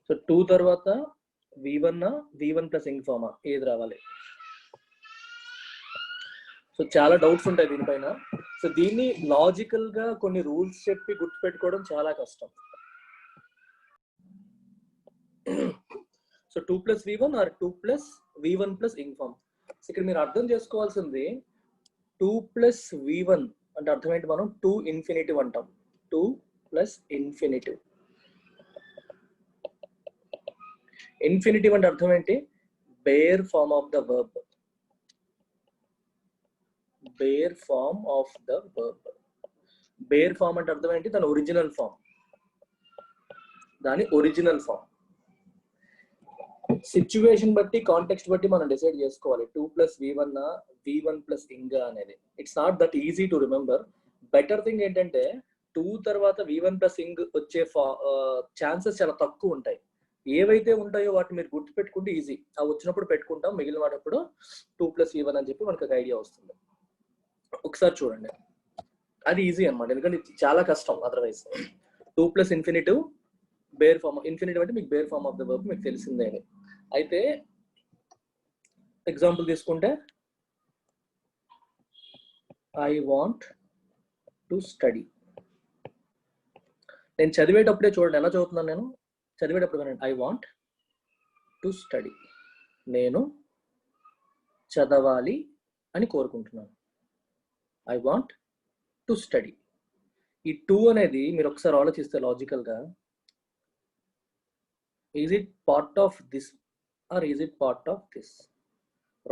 So 2 తర్వాత v1 plus ఇంగ్ pharma ఏది రావాలి? సో చాలా డౌట్స్ ఉంటాయి దీనిపైన. సో దీన్ని లాజికల్ గా కొన్ని రూల్స్ చెప్పి గుర్తుపెట్టుకోవడం చాలా కష్టం. So 2 plus v1 or 2 plus v1 plus ing form. ఇక్కడ మీరు అర్థం చేసుకోవాల్సింది 2 ప్లస్ v1 అంటే అర్థం ఏంటి? మనం 2 ఇన్ఫినిటివ్ అంటాం. 2 ప్లస్ ఇన్ఫినిటివ్. ఇన్ఫినిటివ్ అంటే అర్థం ఏంటి? Bare form of the verb. Bare form of the verb. Bare form అంటే అర్థం ఏంటి? దాని ఒరిజినల్ ఫార్మ్. దాని ఒరిజినల్ ఫార్మ్. సిచ్యువేషన్ బట్టి, కాంటెక్స్ట్ బట్టి మనం డిసైడ్ చేసుకోవాలి 2 ప్లస్ v1 v1 ప్లస్ ఇంగా అనేది. It's not that easy to remember. Better thing ఏంటంటే 2 తర్వాత v1 ప్లస్ ఇంగ్ వచ్చే ఛాన్సెస్ చాలా తక్కువ ఉంటాయి. ఏవైతే ఉంటాయో వాటిని మీరు గుర్తు పెట్టుకుంటే ఈజీ. అవి వచ్చినప్పుడు పెట్టుకుంటాం, మిగిలిన వాటప్పుడు 2 ప్లస్ v1 అని చెప్పి మనకు ఒక ఐడియా వస్తుంది. ఒకసారి చూడండి, అది ఈజీ అనమాట. ఎందుకంటే చాలా కష్టం otherwise. 2 plus infinitive bare form. Infinitive అంటే మీకు bare form of the verb మీకు తెలిసిందే. అయితే ఎగ్జాంపుల్ తీసుకుంటే ఐ వాంట్ టు స్టడీ. నేను చదివేటప్పుడే చూడండి ఎలా చదువుతున్నాను. నేను చదివేటప్పుడు వినండి. I want to study. నేను చదవాలి అని కోరుకుంటున్నాను. I want to study. ఈ 2 అనేది మీరు ఒకసారి ఆలోచిస్తే లాజికల్గా, is it part of this or is it part of this?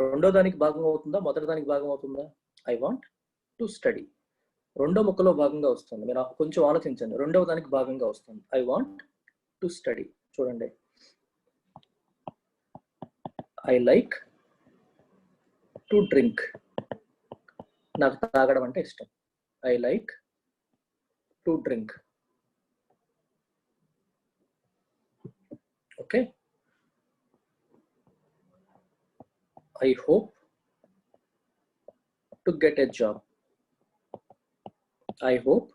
రెండో దానికి భాగం అవుతుందా, మొదటి దానికి భాగం అవుతుందా? ఐ వాంట్ టు స్టడీ రెండో ముక్కలో భాగంగా వస్తుంది. మీరు కొంచెం ఆలోచించండి. రెండవ దానికి భాగంగా వస్తుంది. I want to study. చూడండి, ఐ లైక్ టు డ్రింక్. నాకు తాగడం అంటే ఇష్టం. I like to drink. Okay. I hope to get a job. I hope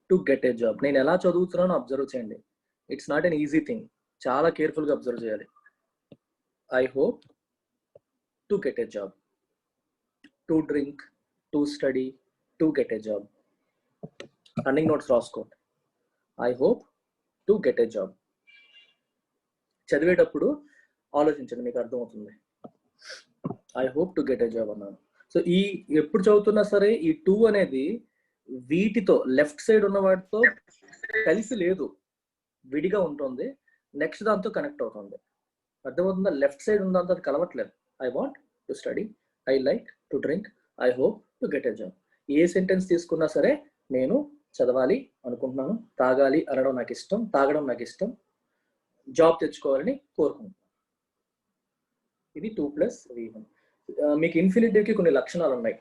to get a job. నేను ఎలా చదువుతున్నానో అబ్జర్వ్ చేయండి. It's not an easy thing. చాలా కేర్ఫుల్గా అబ్జర్వ్ చేయాలి. I hope to get a job, to drink, to study, to get a job. Running notes రాసుకోండి. I hope to get a job. చదివేటప్పుడు ఆలోచించండి, మీకు అర్థమవుతుంది. I hope to get a job అన్నాను. So ఈ ఎప్పుడు చదువుతున్నా సరే ఈ 2 అనేది వీటితో లెఫ్ట్ సైడ్ ఉన్న వాటితో కలిసి లేదు, విడిగా ఉంటుంది. నెక్స్ట్ దాంతో కనెక్ట్ అవుతుంది. అర్థమవుతుందా? లెఫ్ట్ సైడ్ ఉన్న దాంతో కలవట్లేదు. I want to study, I like to drink, I hope to get a job. ఏ సెంటెన్స్ తీసుకున్నా సరే నేను చదవాలి అనుకుంటున్నాను, తాగాలి అనడం నాకు ఇష్టం, తాగడం నాకు ఇష్టం, జాబ్ తెచ్చుకోవాలని కోరుకుంటున్నాను. ఇది 2 ప్లస్ v1. మీకు ఇన్ఫినిటివ్కి కొన్ని లక్షణాలు ఉన్నాయి.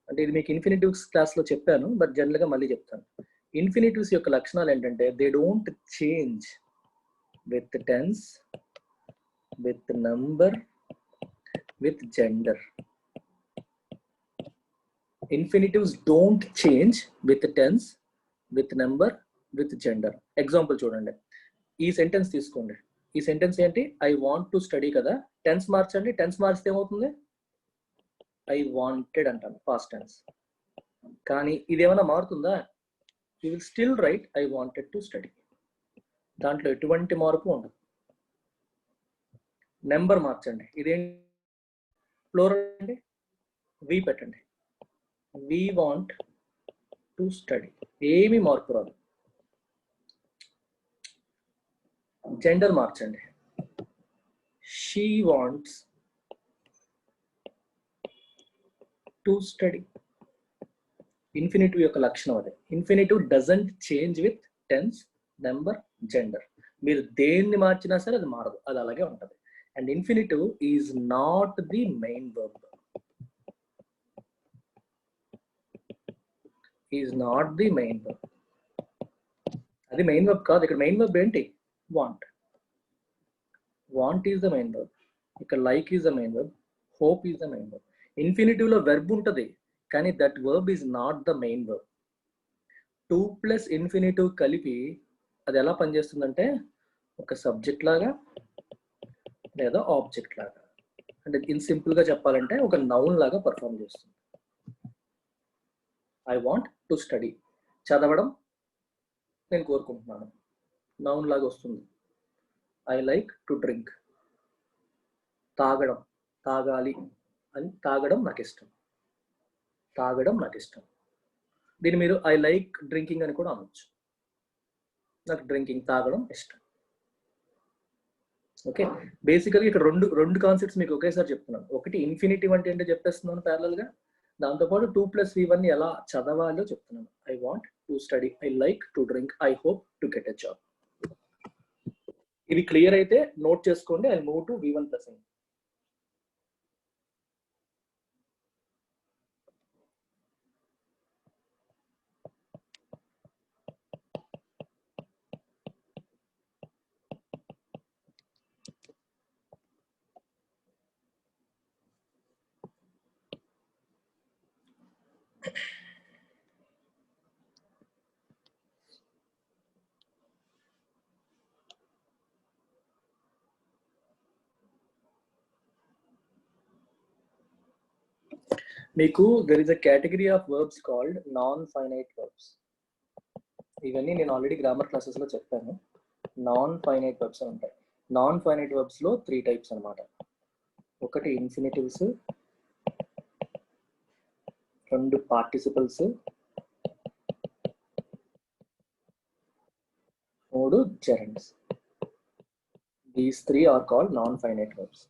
అంటే ఇది మీకు ఇన్ఫినిటివ్స్ క్లాస్లో చెప్పాను, బట్ జనరల్గా మళ్ళీ చెప్తాను. ఇన్ఫినిటివ్స్ యొక్క లక్షణాలు ఏంటంటే they don't change with tense, with number, with gender. Infinitives don't change with tense, with number, with gender. Example చూడండి. ఈ సెంటెన్స్ తీసుకోండి. ఈ సెంటెన్స్ ఏంటి? ఐ వాంట్ టు స్టడీ కదా. టెన్స్ మార్చండి. టెన్స్ మార్చితే ఏమవుతుంది? ఐ వాంటెడ్ అంటాను, పాస్ట్ టెన్స్. కానీ ఇది ఏమైనా మారుతుందా? You will still write I wanted to study. దాంట్లో ఎటువంటి మార్పు ఉండదు. నెంబర్ మార్చండి. ఇదేంటి? ప్లూరల్ అండి, వి పెట్టండి. We want to study. ఏమీ మార్పు రాదు. జెండర్ మార్చండి. She wants to study. Infinitive యొక్క లక్షణం అదే. Infinitive doesn't change with tense, number, gender. మీరు దేన్ని మార్చినా సరే అది మారదు, అది అలాగే ఉంటుంది. And infinitive is not the main verb. Is not the main verb. అది మెయిన్ వర్బ్ కాదు. ఇక్కడ మెయిన్ వర్బ్ ఏంటి? Want. Want is the main verb. ఇక్కడ like is the main verb, hope is the main verb. Infinitive లో verb ఉంటుంది, కానీ that verb is not the main verb. 2 plus infinitive కలిపి అది ఎలా పనిచేస్తుందంటే ఒక సబ్జెక్ట్ లాగా లేదా ఆబ్జెక్ట్ లాగా. అంటే ఇన్ సింపుల్ గా చెప్పాలంటే ఒక నౌన్ లాగా పర్ఫామ్ చేస్తుంది. ఐ వాంట్ టు స్టడీ, చదవడం నేను కోరుకుంటున్నాను, నౌన్ లాగా వస్తుంది. ఐ లైక్ టు డ్రింక్, తాగడం, తాగాలి అని, తాగడం నాకు ఇష్టం, తాగడం నాకు ఇష్టం. దీన్ని మీరు ఐ లైక్ డ్రింకింగ్ అని కూడా అనొచ్చు. నాకు డ్రింకింగ్, తాగడం ఇష్టం. ఓకే, బేసికల్గా ఇక్కడ రెండు కాన్సెప్ట్స్ మీకు ఒకేసారి చెప్తున్నాను. ఒకటి ఇన్ఫినిటివ్ అంటే ఏంటో చెప్పేస్తున్నాను ప్యారలల్ గా, దాంతోపాటు 2+V1 ఎలా చదవాలో చెప్తున్నాను. I want to study, I like to drink, I hope to get a job. ఇది క్లియర్ అయితే నోట్ చేసుకోండి. I move to V1+N. మీకు there is a category of verbs called non-finite verbs. ఇవన్నీ నేను ఆల్రెడీ గ్రామర్ క్లాసెస్ లో చెప్పాను. Non finite verbs అని ఉంటాయి. నాన్ ఫైనైట్ వర్బ్స్ లో 3 టైప్స్ అన్నమాట. ఒకటి ఇన్ఫినిటివ్స్, 2 participles, 3 జెరండ్స్. These 3 are called non-finite verbs.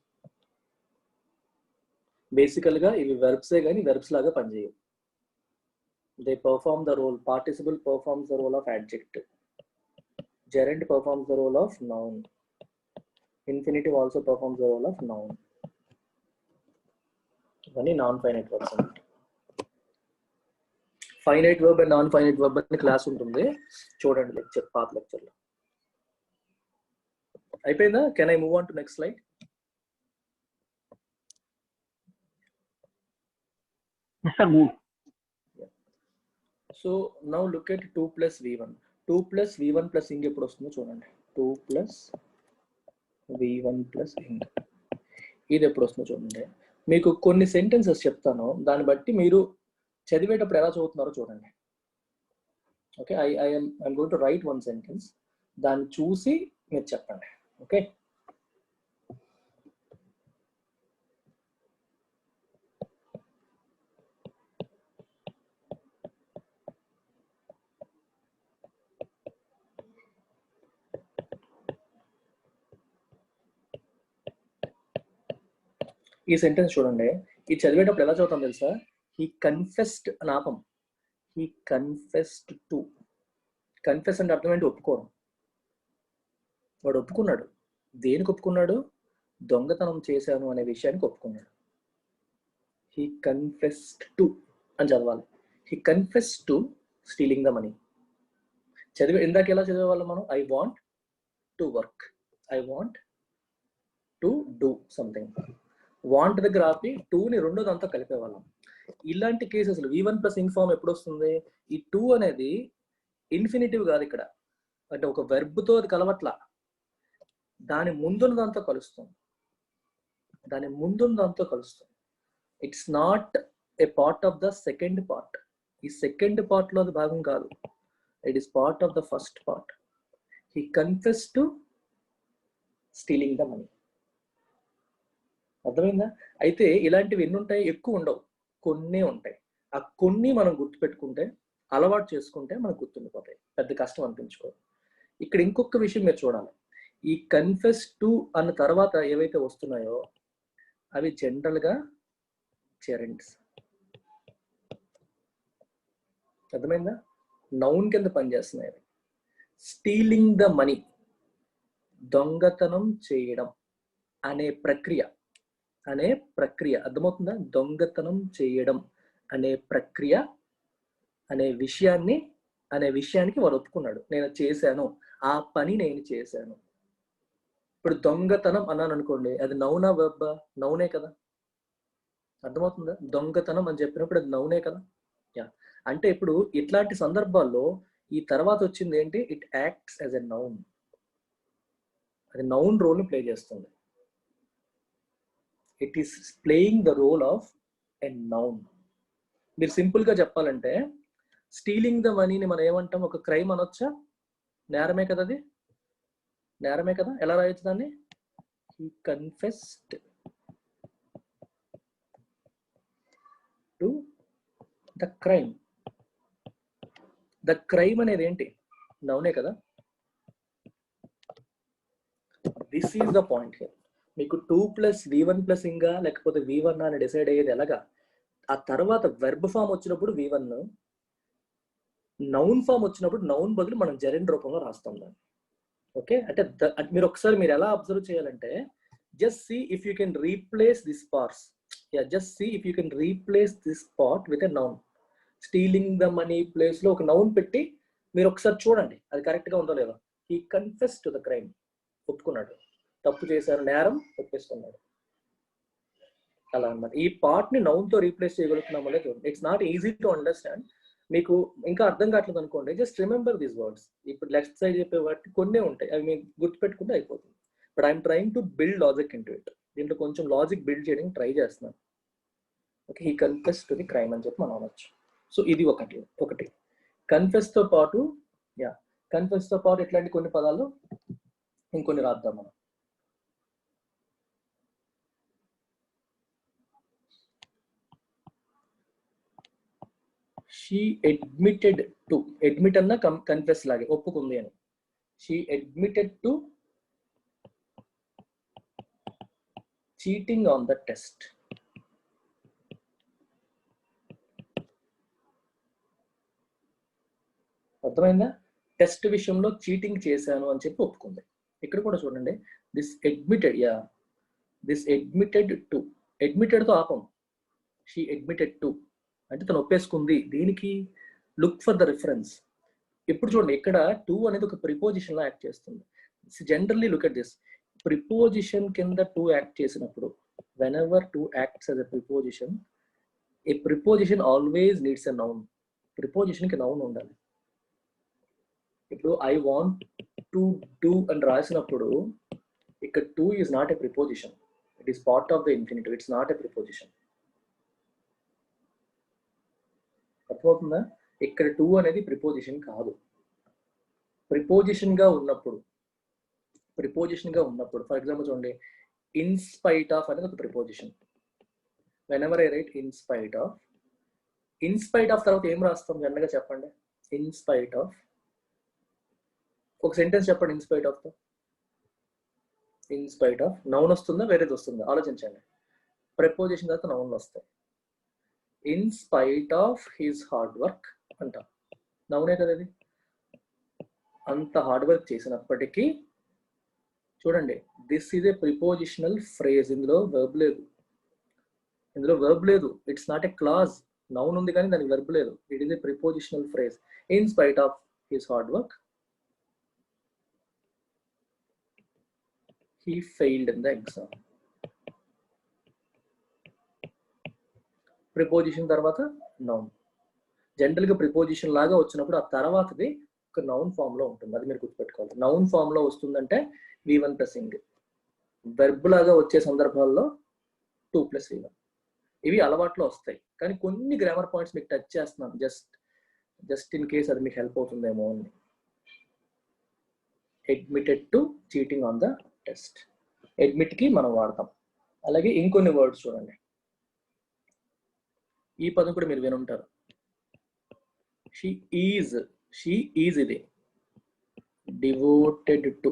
బేసికల్ గా ఇవి వెర్బ్సే కానీ వెర్బ్స్ లాగా పనిచేయవు. They perform the role, participle performs the role of adjective, gerund performs the role of noun, infinitive also performs the role of noun. ఇవన్నీ non finite verbs అన్నమాట. Finite verb and non finite verb అని class ఉంటుంది, చూడండి lecture, పాత లెక్చర్లో. అయిపోయిందా? Can I move on to next slide? So now look at 2+V1. 2+V1 plus ing ఎప్పుడు వస్తుందో చూడండి. 2+V1 ప్లస్ ఇంగ్, ఇది ఎప్పుడు వస్తుందో చూడండి. మీకు కొన్ని సెంటెన్సెస్ చెప్తాను, దాన్ని బట్టి మీరు చదివేటప్పుడు ఎలా చదువుతున్నారో చూడండి. Okay, I'm going to right one sentence, దాన్ని చూసి మీరు చెప్పండి. ఓకే, ఈ సెంటెన్స్ చూడండి. ఇది చదివేటప్పుడు ఎలా చదువుతాం తెలుసా? హీ కన్ఫెస్డ్ అని ఆపం, హీ కన్ఫెస్డ్ టు. కన్ఫెస్ అంటే అర్థం ఏంటి? ఒప్పుకోవడం. వాడు ఒప్పుకున్నాడు. దేనికి ఒప్పుకున్నాడు? దొంగతనం చేశాను అనే విషయానికి ఒప్పుకున్నాడు. హీ కన్ఫెస్డ్ టు అని చదవాలి. He confessed to stealing the money. ఇందాక ఎలా చదివేవాళ్ళం మనం? I want to work, I want to do something. Want దగ్గర ఆపి టూని రెండోదంతా కలిపేవాళ్ళం. ఇలాంటి కేసెస్లో V1 ప్లస్ ఇంగ్ ఫామ్ ఎప్పుడు వస్తుంది? ఈ టూ అనేది ఇన్ఫినిటివ్ కాదు ఇక్కడ, అంటే ఒక వెర్బ్తో అది కలవట్లా, దాని ముందున్నదంతా కలుస్తుంది, దాని ముందున్నదంతా కలుస్తుంది. It's not a part of the second part. ఈ సెకండ్ పార్ట్లో అది భాగం కాదు, it is part of the first part. He confessed to stealing the money. అర్థమైందా? అయితే ఇలాంటివి ఎన్ని ఉంటాయి? ఎక్కువ ఉండవు, కొన్ని ఉంటాయి. ఆ కొన్ని మనం గుర్తుపెట్టుకుంటే, అలవాటు చేసుకుంటే మనకు గుర్తుండిపోతాయి, పెద్ద కష్టం అనిపించుకోదు. ఇక్కడ ఇంకొక విషయం మీరు చూడాలి. ఈ కన్ఫెస్ టు అన్న తర్వాత ఏవైతే వస్తున్నాయో అవి జనరల్గా జెరండ్స్. అర్థమైందా? నౌన్ కింద పనిచేస్తున్నాయి. స్టీలింగ్ ద మనీ, దొంగతనం చేయడం అనే ప్రక్రియ, అర్థమవుతుందా? దొంగతనం చేయడం అనే ప్రక్రియ అనే విషయానికి వాడు ఒప్పుకున్నాడు. నేను చేశాను, ఆ పని నేను చేశాను. ఇప్పుడు దొంగతనం అన్నాను అనుకోండి, అది నౌనా వెర్బా? నౌనే కదా. అర్థమవుతుందా? దొంగతనం అని చెప్పినప్పుడు అది నౌనే కదా. యా, అంటే ఇప్పుడు ఇట్లాంటి సందర్భాల్లో ఈ తర్వాత వచ్చింది ఏంటి? It acts as a noun. అది నౌన్ రోల్ ప్లే చేస్తుంది. It is playing the role of a noun. మీరు సింపుల్ గా చెప్పాలంటే స్టీలింగ్ ద మనీని మనం ఏమంటాం? ఒక క్రైమ్ అనొచ్చా? నేరమే కదా అది, నేరమే కదా. ఎలా రాయొచ్చు దాన్ని? He confessed to the crime. The crime అనేది ఏంటి? నౌనే కదా. This is the point here. మీకు 2 + V1 + ఇంగా లేకపోతే V1 అని డిసైడ్ అయ్యేది ఎలాగా? ఆ తర్వాత వెర్బ్ ఫామ్ వచ్చినప్పుడు V1, నౌన్ ఫామ్ వచ్చినప్పుడు నౌన్ బదులు మనం జెరెండ్ రూపంలో రాస్తాం దాన్ని. ఓకే, అంటే మీరు ఒకసారి మీరు ఎలా అబ్జర్వ్ చేయాలంటే, just see if you can replace this parts. Just see if you can replace this part with a noun. Stealing the money place లో ఒక నౌన్ పెట్టి మీరు ఒకసారి చూడండి అది కరెక్ట్ గా ఉందో లేదో. He confess to the crime, ఒప్పుకున్నాడు, తప్పు చేశారు, నేరం ఒప్పేసుకున్నాడు. అలా అన్నమాట. ఈ పార్ట్ ని నౌన్ తో రీప్లేస్ చేయగలుగుతున్నామో లేదు. It's not easy to understand. మీకు ఇంకా అర్థం కావట్లేదు అనుకోండి, జస్ట్ రిమెంబర్ దీస్ వర్డ్స్. ఇప్పుడు లెఫ్ట్ సైడ్ చెప్పే వాటి కొన్నే ఉంటాయి, అవి మీకు గుర్తుపెట్టుకుంటే అయిపోతుంది. But I'm trying to build logic in to it. దీంట్లో కొంచెం లాజిక్ బిల్డ్ చేయడానికి ట్రై చేస్తున్నాను. Okay, he confess to the crime అని చెప్పి మనం అనొచ్చు. సో ఇది ఒకటి. కన్ఫెస్ తో పాటు కన్ఫెస్ తో పాటు ఇట్లాంటి కొన్ని పదాలు ఇంకొన్ని రాద్దాం మనం. She admitted to. అడ్మిట్ అన్న కన్ఫెస్ లాగే, ఒప్పుకుంది అని. She admitted to cheating on the test. అర్థమైందా? టెస్ట్ విషయంలో చీటింగ్ చేశాను అని చెప్పి ఒప్పుకుంది. ఇక్కడ కూడా చూడండి, this admitted, this admitted to. Admitted తో ఆపం. షీ అడ్మిటెడ్ టు అంటే తను ఒప్పేసుకుంది. దీనికి లుక్ ఫర్ ద రిఫరెన్స్. ఇప్పుడు చూడండి, ఇక్కడ టు అనేది ఒక ప్రిపోజిషన్ లో యాక్ట్ చేస్తుంది. Generally look at this. Preposition కింద టు యాక్ట్ చేసినప్పుడు, whenever to acts as a preposition, a preposition always needs a noun. Preposition కి నౌన్ ఉండాలి. ఇప్పుడు ఐ వాంట్ టు డూ అని రాసినప్పుడు ఇక్కడ to is not a preposition, it is part of the infinitive, it's not a preposition. అర్థమవుతుందా? ఇక్కడ to అనేది preposition కాదు. ప్రిపోజిషన్ గా ఉన్నప్పుడు ఫర్ ఎగ్జాంపుల్ చూడండి, ఇన్ స్పైట్ ఆఫ్ అనేది ఒక preposition. Whenever I right in spite of తర్వాత ఏం రాస్తాం జనరల్గా చెప్పండి? In spite of. ఒక సెంటెన్స్ చెప్పండి ఇన్ స్పైట్ ఆఫ్ తో. ఇన్ స్పైట్ ఆఫ్ నౌన్ వస్తుందా, వేరేది వస్తుందా? ఆలోచించండి. ప్రిపోజిషన్ తర్వాత నౌన్లు వస్తాయి. In spite of his hard work అంట, నౌనే కదా ఇది. అంత హార్డ్ వర్క్ చేసినప్పటికీ చూడండి, this is a prepositional phrase. ఇందులో వర్బ్ లేదు, it's not a clause. Noun ఉంది కానీ దానికి వర్బ్ లేదు. It is a prepositional phrase. In spite of his hard work he failed in the exam. Preposition తర్వాత noun. General గా preposition లాగా వచ్చినప్పుడు ఆ తర్వాతది ఒక నౌన్ ఫామ్ లో ఉంటుంది, అది మీరు గుర్తుపెట్టుకోవాలి. నౌన్ ఫామ్ లో వస్తుందంటే V1 + ing. వెర్బ్ లాగా వచ్చే సందర్భాల్లో 2 + V1. ఇవి అలవాట్లో వస్తాయి, కానీ కొన్ని గ్రామర్ పాయింట్స్ మీకు టచ్ చేస్తున్నాను, జస్ట్ ఇన్ కేస్ అది మీకు హెల్ప్ అవుతుందేమో అని. Admitted to cheating on the test, admit కి మనం వాడతాం. అలాగే ఇంకొన్ని వర్డ్స్ చూడండి, ఈ పదం కూడా మీరు వినుంటారు. షీ ఈజ్ ఇది devoted to.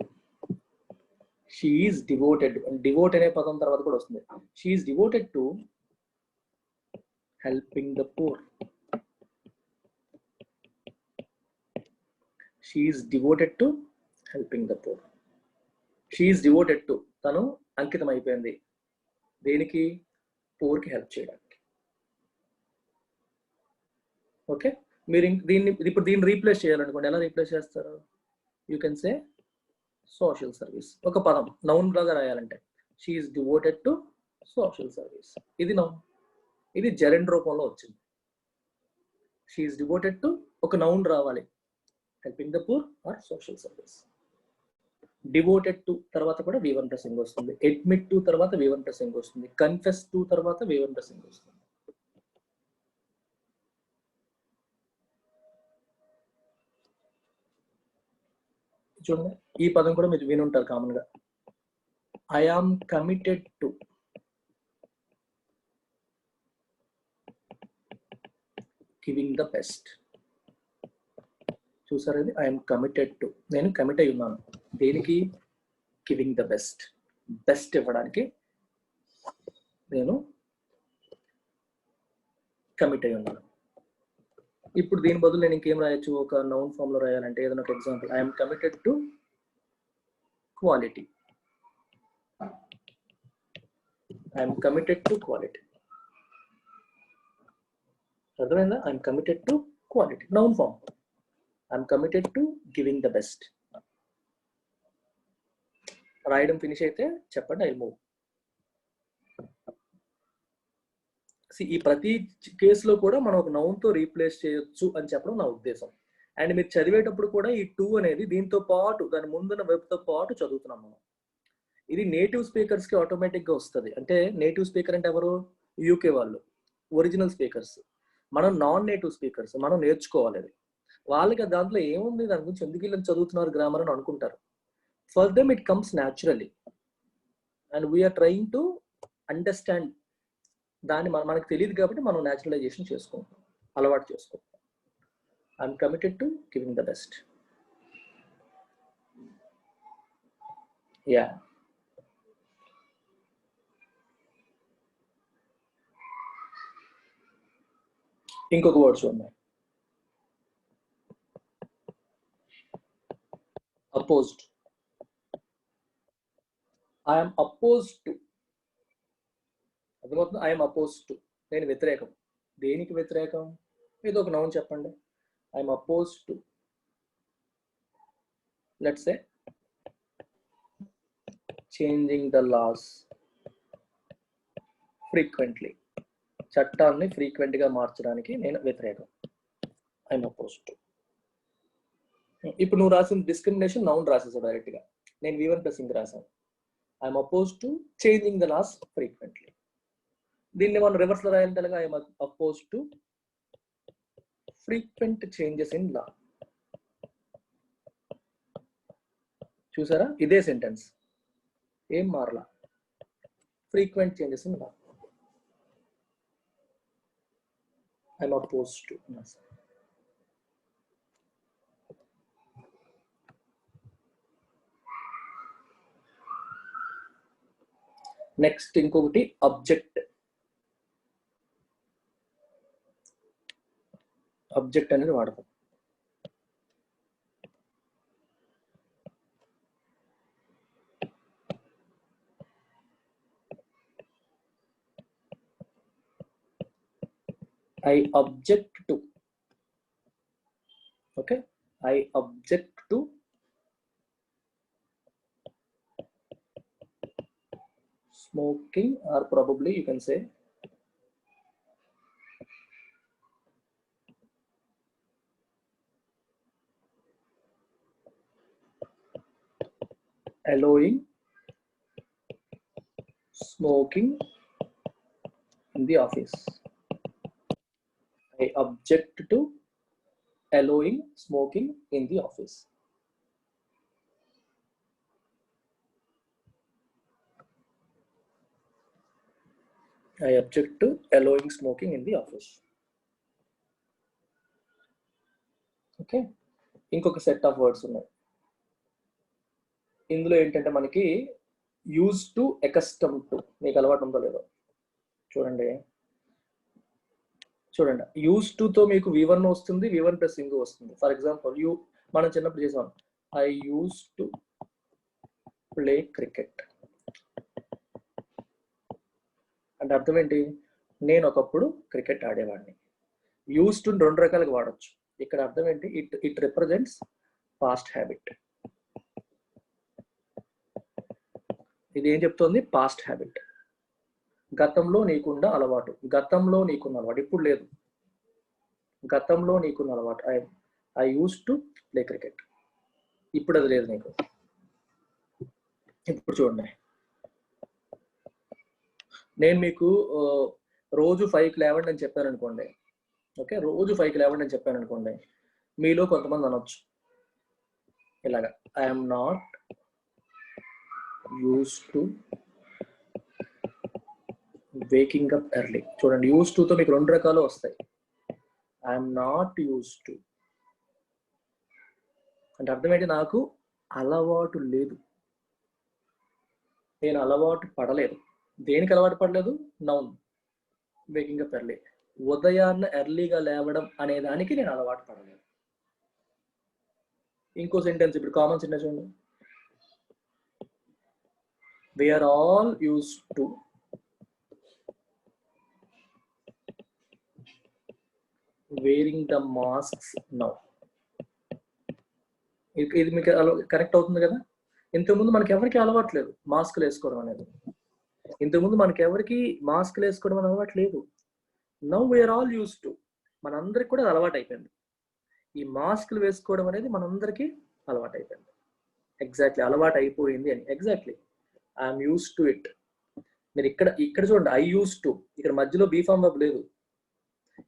She is devoted. Devout అనే పదం తర్వాత కూడా వస్తుంది. She is devoted to helping the poor. She is devoted to helping the poor. She is devoted to, తను అంకితం అయిపోయింది దేనికి? పూర్ కి హెల్ప్ చేయడానికి. ఓకే, మీరు ఇప్పుడు దీన్ని రీప్లేస్ చేయాలనుకోండి, ఎలా రీప్లేస్ చేస్తారు? You can say social service. ఒక పదం నౌన్ లాగా రాయాలంటే she is devoted to social service. ఇది నౌన్, ఇది జెరెండ్ రూపంలో వచ్చింది. షీ ఈజ్ డివోటెడ్ టు ఒక నౌన్ రావాలి, helping the poor or social service. Devoted to తర్వాత కూడా V1 ప్లస్ ఇంగ్ వస్తుంది. అడ్మిట్ టు తర్వాత V1 ప్లస్ ఇంగ్ వస్తుంది. కన్ఫెస్ టు తర్వాత V1 ప్లస్ ఇంగ్ వస్తుంది. చూడండి, ఈ పదం కూడా మీరు వినుంటారు కామన్ గా. I am committed to giving the best. చూసారు, ఇది ఐఎమ్ కమిటెడ్ టు, నేను కమిట్ అయి ఉన్నాను దేనికి? గివింగ్ ద బెస్ట్, బెస్ట్ ఇవ్వడానికి నేను కమిట్ అయి ఉన్నాను. ఇప్పుడు దీని బదులు నేను ఇంకేం రాయొచ్చు? ఒక నౌన్ ఫామ్ లో రాయాలంటే ఏదైనా ఒక example, I'm committed to quality. I'm committed to quality. అర్థమైందా? I'm committed to quality, noun form. I'm committed to giving the best. రాయడం ఫినిష్ అయితే చెప్పండి, ఐ మూవ్. ఈ ప్రతి కేసులో కూడా మనం ఒక నౌన్ తో రీప్లేస్ చేయొచ్చు అని చెప్పడం నా ఉద్దేశం. అండ్ మీరు చదివేటప్పుడు కూడా ఈ టు అనేది దీంతో పాటు, దాని ముందున్న వెబ్తో పాటు చదువుతున్నాం మనం. ఇది నేటివ్ స్పీకర్స్ కి ఆటోమేటిక్ గా వస్తుంది. అంటే నేటివ్ స్పీకర్ అంటే ఎవరు? యూకే వాళ్ళు, ఒరిజినల్ స్పీకర్స్. మనం నాన్ నేటివ్ స్పీకర్స్, మనం నేర్చుకోవాలి అది. వాళ్ళకి దాంట్లో ఏముంది, దాని గురించి ఎందుకు వీళ్ళని చదువుతున్నారు గ్రామర్ అని అనుకుంటారు. For them it comes naturally and we're trying to understand. దాన్ని మనకు తెలియదు కాబట్టి మనం న్యాచురలైజేషన్ చేసుకుంటాం, అలవాటు చేసుకుంటాం. I'm committed to giving the best. Yeah, ఇంకొక వర్డ్స్ ఉన్నాయి. అపోజ్డ్. I'm opposed to. అర్థమవుతుంది? ఐఎమ్ అపోజ్డ్ టు, నేను వ్యతిరేకం. దేనికి వ్యతిరేకం? ఏదో ఒక నౌన్ చెప్పండి. I'm opposed to, let's say changing the laws frequently. చట్టాన్ని ఫ్రీక్వెంట్ గా మార్చడానికి నేను వ్యతిరేకం. I'm opposed to. ఇప్పుడు నువ్వు రాసిన డిస్క్రిమినేషన్ నౌన్ రాసేసావు డైరెక్ట్ గా. నేను V1 ప్లస్ ఇంగ్ రాశాను. I'm opposed to changing the laws frequently. దీన్ని మనం రివర్స్ లో రాయాలంటే ఎలాగా? I'm opposed to frequent changes in law. చూసారా, ఇదే సెంటెన్స్, ఏం మారలా. Frequent changes in law, I'm opposed to. Next ఇంకొకటి అబ్జెక్ట్. అబ్జెక్ట్ అనేది వాడతాం. I object to. Okay, I object to smoking, or probably you can say allowing smoking in the office. I object to allowing smoking in the office. I object to allowing smoking in the office. Okay, ఇంకొక set of words ఉన్నాయి. ఇందులో ఏంటంటే మనకి use to, accustom to. మీకు అలవాటు ఉందో లేదో చూడండి. చూడండి, యూజ్ టు తో మీకు V1 వస్తుంది, V1 ప్లస్ ఇంగ్ వస్తుంది. ఫర్ ఎగ్జాంపుల్, మనం చిన్నప్పుడు చేసాం, I use to play cricket అంటే అర్థం ఏంటి? నేను ఒకప్పుడు క్రికెట్ ఆడేవాడిని. యూజ్ టు రెండు రకాలుగా వాడచ్చు. ఇక్కడ అర్థం ఏంటి? It represents past habit. ఇది ఏం చెప్తుంది? Past habit. గతంలో నీకున్న అలవాటు, గతంలో నీకున్న అలవాటు, ఇప్పుడు లేదు. గతంలో నీకున్న అలవాటు, I use to play cricket, ఇప్పుడు అది లేదు నీకు. ఇప్పుడు చూడండి, నేను మీకు రోజు 5కి లేవండి అని చెప్పాను అనుకోండి. ఓకే, రోజు 5కి లేవండి అని చెప్పాను అనుకోండి, మీలో కొంతమంది అనొచ్చు ఇలాగా, I'm not used to waking up early. చూడండి, యూస్ తో మీకు 2 రకాలు వస్తాయి. ఐఎమ్ నాట్ యూస్డ్ టు అంటే అర్థం ఏంటి? నాకు అలవాటు లేదు, నేను అలవాటు పడలేదు. దేనికి అలవాటు పడలేదు? Noun, waking up early. ఉదయాన్న ఎర్లీగా లేవడం అనే దానికి నేను అలవాటు పడలేదు. ఇంకో సెంటెన్స్ ఇప్పుడు కామన్ సెంటెన్స్ చూడండి, we are all used to wearing the masks now. ఇది మీకు కరెక్ట్ అవుతుంది కదా? ఇంతకుముందు మనకి ఎవరికి అలవాట్లేదు మాస్కులు వేసుకోవడం అనేది. ఇంతకుముందు మనకి ఎవరికి మాస్కులు వేసుకోవడం అని అలవాటు లేదు. Now we're all use to, మనందరికి కూడా అలవాటు అయిపోయింది. ఈ మాస్కులు వేసుకోవడం అనేది మనందరికీ అలవాటు అయిపోయింది. ఎగ్జాక్ట్లీ, అలవాటు అయిపోయింది అని. Exactly, I'm use to it. మీరు ఇక్కడ చూడండి, ఐ యూస్ టు, ఇక్కడ మధ్యలో బీ ఫార్మ్ వర్బ్ లేదు.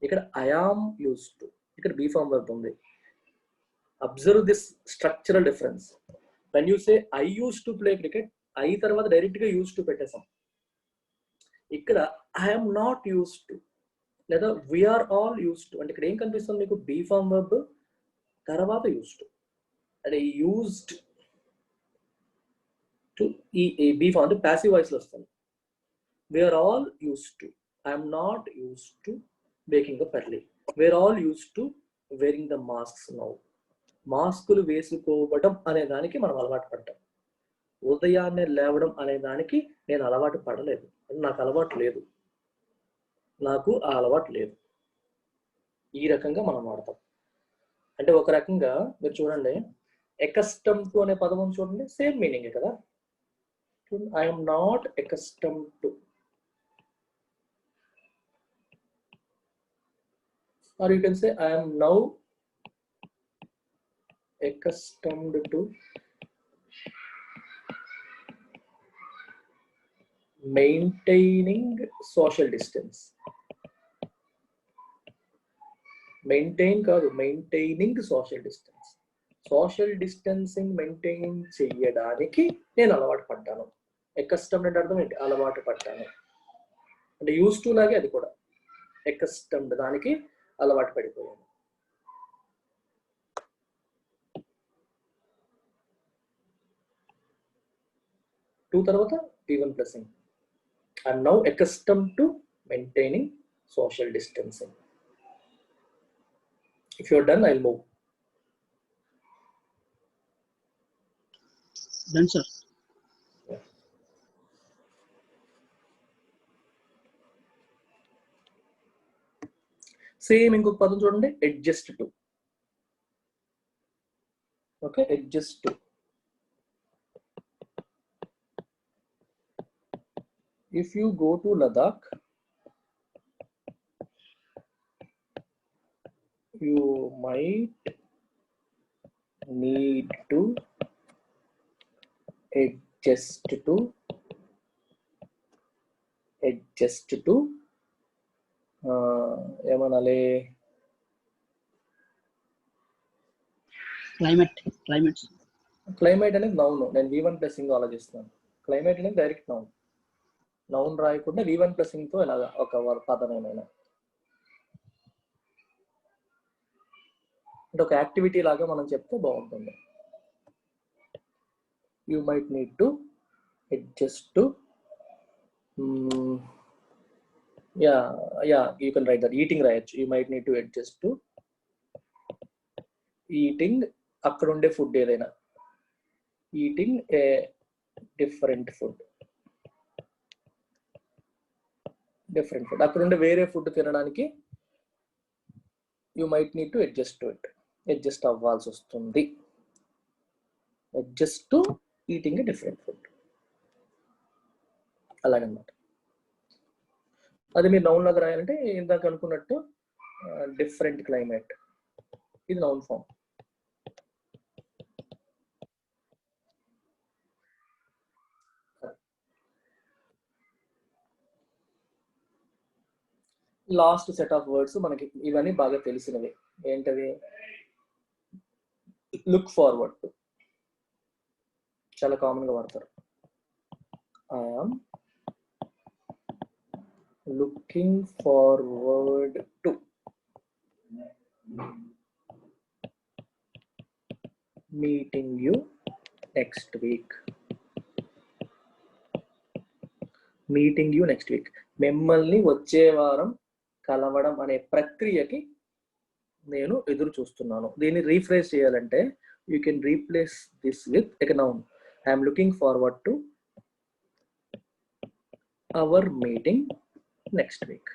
ఇక్కడ ఐ ఆమ్ యూస్ టు, ఇక్కడ బీ ఫార్మ్ వర్బ్ ఉంది. Observe this structural difference. When you say I use to play cricket, I తర్వాత డైరెక్ట్ గా యూస్ టు పెట్టేసాం. ఇక్కడ ఐఎమ్ నాట్ యూస్ టు లేదా వీఆర్ ఆల్ యూస్ టు అంటే ఇక్కడ ఏం కనిపిస్తుంది మీకు? బీ ఫార్మ్ వర్బ్ తర్వాత యూస్ టు, అంటే యూస్డ్ టు. ఈ బీ ఫార్మ్ అంటే ప్యాసివ్ వాయిస్ లో వస్తుంది. We're all use to, I'm not use to waking up early, we're all use to wearing the masks now. మాస్కులు వేసుకోవడం అనే దానికి మనం అలవాటు పడ్డాం. ఉదయాన్నే లేవడం అనే దానికి నేను అలవాటు పడలేదు, నాకు అలవాటు లేదు, నాకు ఆ అలవాటు లేదు. ఈ రకంగా మనం వాడతాం. అంటే ఒక రకంగా మీరు చూడండి, ఎకస్టమ్ టు అనే పదం చూడండి, సేమ్ మీనింగ్ కదా. I'm not ఎకస్టమ్ to, or you can say I am now accustomed to maintaining social distance. Maintain కాదు, maintaining social distance. Social distancing maintain చెయ్యడానికి నేను అలవాటు పడ్డాను. accustomed అంటే అర్థం ఏంటి? అలవాటు పడ్డాను. అంటే యూస్ టు లాగే అది కూడా accustomed, దానికి అలవాటు పడిపోయాను. టు తర్వాత P1 plus ing. I'm now accustomed to maintaining social distancing. If you're done, I'll move. Done, sir. Yeah. Same ఇంకొక పదం చూడండి, adjust to. Okay, adjust to. If you go to Ladakh, you might need to adjust to ఏమనాలి? Climate అనేది noun. నేను V1 plus ing ఆలోచిస్తున్నాను. Climate అనేది direct noun. Noun రాయకుండా V1 plus ing తో ఇలాగా ఒక పదం ఏమైనా అంటే ఒక యాక్టివిటీ లాగా మనం చెప్తే బాగుంటుంది. You might need to adjust to, you can write that. Eating రాయొచ్చు, you might need to adjust to eating అక్కడ ఉండే ఫుడ్ ఏదైనా, ఈటింగ్ ఏ డిఫరెంట్ ఫుడ్ అక్కడ ఉండే వేరే ఫుడ్ తినడానికి you might need to adjust to it, adjust అవ్వాల్సి వస్తుంది. Adjust to eating a different food, అలాగనమాట. అది మీరు నౌన్ లాగా రాయాలంటే ఇందాక అనుకున్నట్టు డిఫరెంట్ క్లైమేట్, ఇది noun form. Last set of words మనకి ఇవన్నీ బాగా తెలిసినవి. ఏంటవి? లుక్ ఫార్వర్డ్ టు, చాలా కామన్ గా వాడతారు. I am looking forward to meeting you next week. Meeting you next week, మిమ్మల్ని వచ్చే వారం కలవడం అనే ప్రక్రియకి నేను ఎదురు చూస్తున్నాను. దీన్ని రీఫ్రేజ్ చేయాలంటే you can replace this with a noun. I'm looking forward to our meeting next week.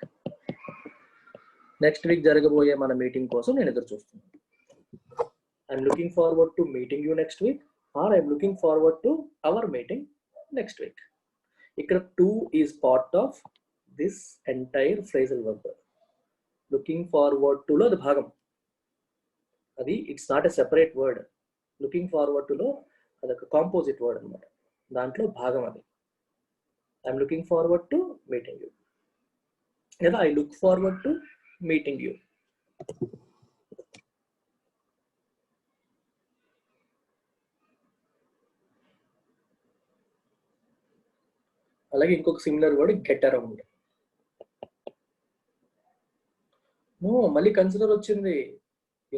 Next week జరగబోయే మన మీటింగ్ కోసం నేను ఎదురు చూస్తున్నాను. I'm looking forward to meeting you next week or I'm looking forward to our meeting next week. ఇక్కడ to is part of this entire phrasal verb. Looking forward to లో అది భాగం, అది it's not a separate word. Looking forward to లో అదొక composite word అనమాట, దాంట్లో భాగం అది. I'm looking forward to meeting you లేదా I look forward to meeting you. అలాగే ఇంకొక సిమిలర్ వర్డ్ గెట్ అరౌండ్. మళ్ళీ కన్సిడర్ వచ్చింది.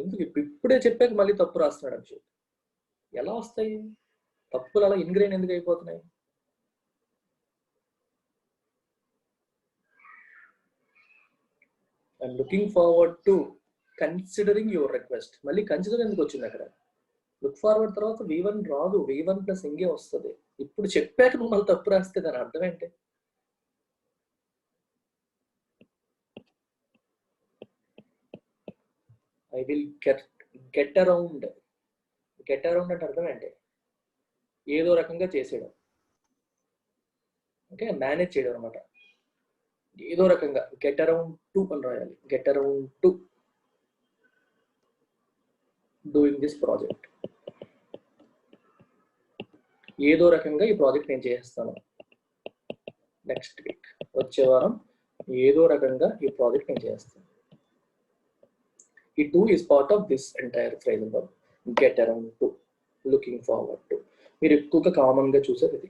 ఎందుకు ఇప్పుడే చెప్పాక మళ్ళీ తప్పు రాస్తున్నాడు అభిషేక్. ఎలా వస్తాయి తప్పులు? అలా ఇన్గ్రెయిన్ ఎందుకు అయిపోతున్నాయి? I'm looking forward to considering your request. మళ్ళీ కన్సిడర్ ఎందుకు వచ్చింది అక్కడ? లుక్ ఫార్వర్డ్ తర్వాత V1 రాదు, V1 ప్లస్ ఇంగే వస్తుంది. ఇప్పుడు చెప్పాక నువ్వు మళ్ళీ తప్పు రాస్తే దాని అర్థం ఏంటి? I will get around. Get around అంటే అర్థం ఏంటి? ఏదో రకంగా చేసేయడం, ఓకే, మేనేజ్ చేయడం అనమాట. ఏదో రకంగా గెట్ అరౌండ్ టు అని రాయాలి. Get around to doing this project. ఏదో రకంగా ఈ ప్రాజెక్ట్ నేను చేస్తాను నెక్స్ట్ వీక్, వచ్చే వారం ఏదో రకంగా ఈ ప్రాజెక్ట్ నేను చేస్తాను. ఈ to is part of this entire phrasal verb, get around to, looking forward to. మీరు ఎక్కువగా కామన్ గా చూసేది ఇది.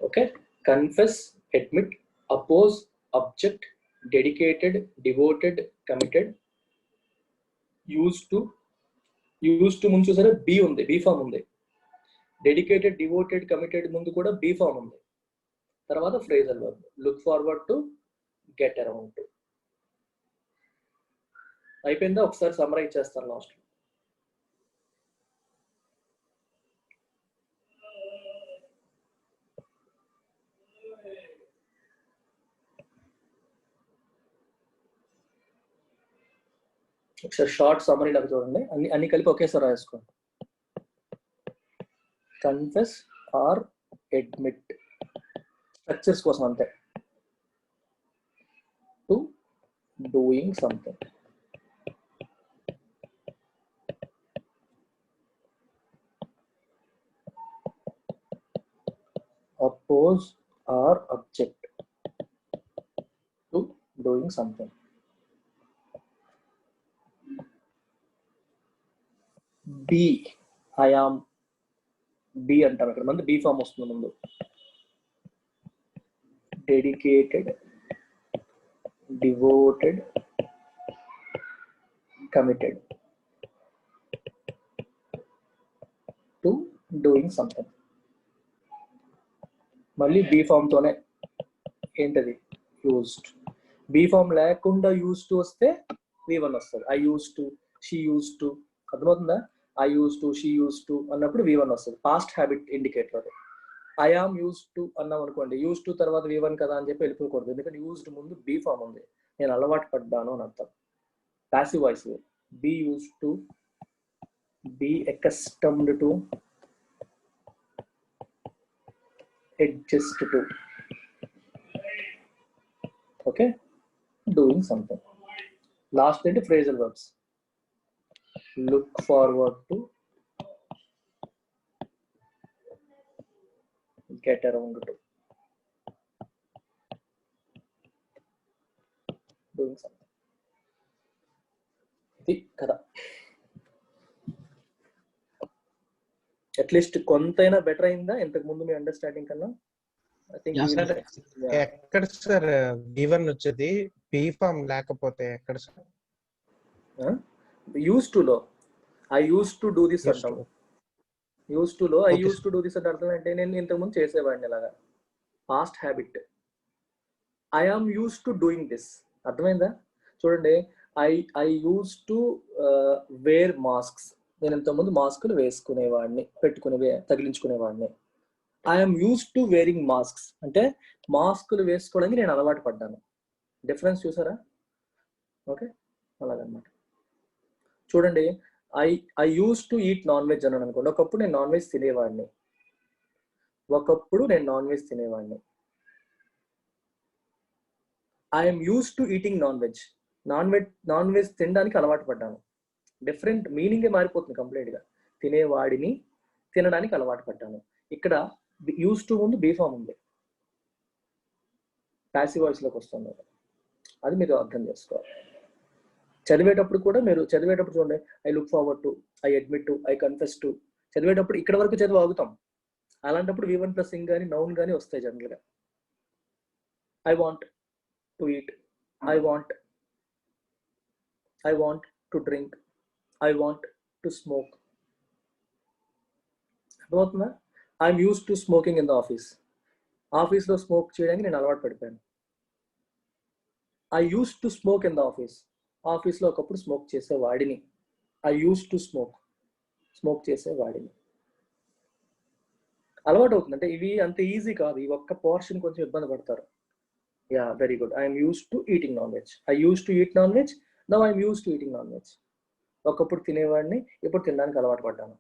Okay, confess, admit, oppose, object, dedicated, devoted, committed, use to. Use to ముందు చూసారా బి ఉంది, బి ఫామ్ ఉంది. డెడికేటెడ్, డివోటెడ్, కమిటెడ్ ముందు కూడా బి ఫామ్ ఉంది. తర్వాత phrasal verb look forward to, get around to. అయిపోయిందా? ఒకసారి సమ్మరైజ్ చేస్తాను లాస్ట్. ఒకసారి షార్ట్ సమ్మరీ లాగా చూడండి, అన్ని కలిపి ఒకేసారి రాసుకోండి. కన్ఫెస్ ఆర్ అడ్మిట్, స్ట్రక్చర్స్ కోసం అంతే. To doing something. Oppose or object to doing something. B, I am, B అంటాం ఇక్కడ, ముందు బి ఫామ్ వస్తుంది ముందు. Dedicated, devoted, committed to doing something. మళ్ళీ బి ఫామ్ తోనే. ఏంటది? యూజ్డ్. బి ఫామ్ లేకుండా యూజ్ టు వస్తే V1 వస్తుంది. I use to, she use to. అర్థమవుతుందా? I use to, she use to అన్నప్పుడు V1 వస్తుంది. పాస్ట్ హ్యాబిట్ ఇండికేటర్ అది. ఐ ఆమ్ యూజ్ టు అన్నాం అనుకోండి, యూజ్ టు తర్వాత V1 కదా అని చెప్పి వెళ్ళిపోకూడదు, ఎందుకంటే యూజ్డ్ ముందు బి ఫామ్ ఉంది. నేను అలవాటు పడ్డాను అని అర్థం. Passive voice. Be use to, be accustomed to, adjust to. Okay, doing something. Last into phrasal verbs. Look forward to, get around to. Doing something. ఇది కదా, అట్లీస్ట్ కొంతైనా బెటర్ అయిందా ఇంతకు ముందు మీ అండర్స్టాండింగ్ కన్నా? ఐ థింక్ ఎక్కడ సార్ గివెన్ వచ్చేది బి ఫామ్ లేకపోతే ఎక్కడ సార్? యూస్ టు లో I use to do this అంటాం. యూస్ టు లో I use to do this అంటే అర్థం అంటే నేను ఇంతకు ముందు చేసేవాడిని ఇలాగా, past habit. I am use to doing this, అర్థమైందా? చూడండి, I use to wear masks, నేను ఇంతకుముందు మాస్కులు వేసుకునేవాడిని, తగిలించుకునేవాడిని. I'm use to wearing masks అంటే మాస్కులు వేసుకోవడానికి నేను అలవాటు పడ్డాను. డిఫరెన్స్ చూసారా? ఓకే, అలాగనమాట. చూడండి, I use to eat non veg అన్నాను అనుకోండి. ఒకప్పుడు నేను నాన్ వెజ్ తినేవాడిని. I'm use to eating non veg, non veg తినడానికి అలవాటు పడ్డాను. డిఫరెంట్ మీనింగే మారిపోతుంది కంప్లీట్గా. తినేవాడిని, తినడానికి అలవాటు పడ్డాను. ఇక్కడ యూస్ టు ముందు బీ ఫామ్ ఉంది, ప్యాసివ్ వాయిస్లోకి వస్తుంది. అది మీరు అర్థం చేసుకోవాలి. చదివేటప్పుడు కూడా మీరు చూడండి, I look forward to, I admit to, I confess to. చదివేటప్పుడు ఇక్కడ వరకు చదివి ఆగుతాం. అలాంటప్పుడు V1 ప్లస్ ఇంగ్ కానీ నౌన్ కానీ వస్తాయి జనరల్గా. I want to eat, I want to drink, I want to smoke. అర్థమవుతుందా? I'm use to smoking in the ఆఫీస్లో స్మోక్ చేయడానికి నేను అలవాటు పడిపోయాను. I use to smoke in the ఆఫీస్లో ఒకప్పుడు స్మోక్ చేసేవాడిని. ఐ యూస్ టు స్మోక్ చేసేవాడిని. అలవాటు అవుతుంది. అంటే ఇవి అంత ఈజీ కాదు, ఈ ఒక్క పోర్షన్ కొంచెం ఇబ్బంది పడతారు. Yeah, very good. I'm use to eating non veg, I use to eat non veg, now I'm use to eating non veg. ఒకప్పుడు తినేవాడిని, ఇప్పుడు తినడానికి అలవాటు పడ్డాను.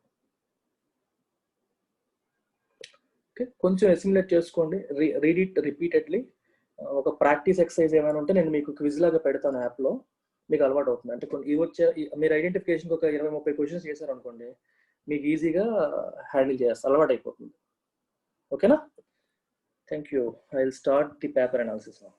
ఓకే, కొంచెం అసిమిలేట్ చేసుకోండి, రీడ్ ఇట్ రిపీటెడ్లీ. ఒక ప్రాక్టీస్ ఎక్సర్సైజ్ ఏమైనా ఉంటే నేను మీకు క్విజ్ లాగా పెడతాను యాప్లో, మీకు అలవాటు అవుతుంది. అంటే కొన్ని మీరు ఐడెంటిఫికేషన్కి ఒక 20-30 క్వశ్చన్స్ చేశారు అనుకోండి, మీకు ఈజీగా హ్యాండిల్ చేస్తారు, అలవాటు అయిపోతుంది. ఓకేనా? Thank you. I will start the paper analysis now.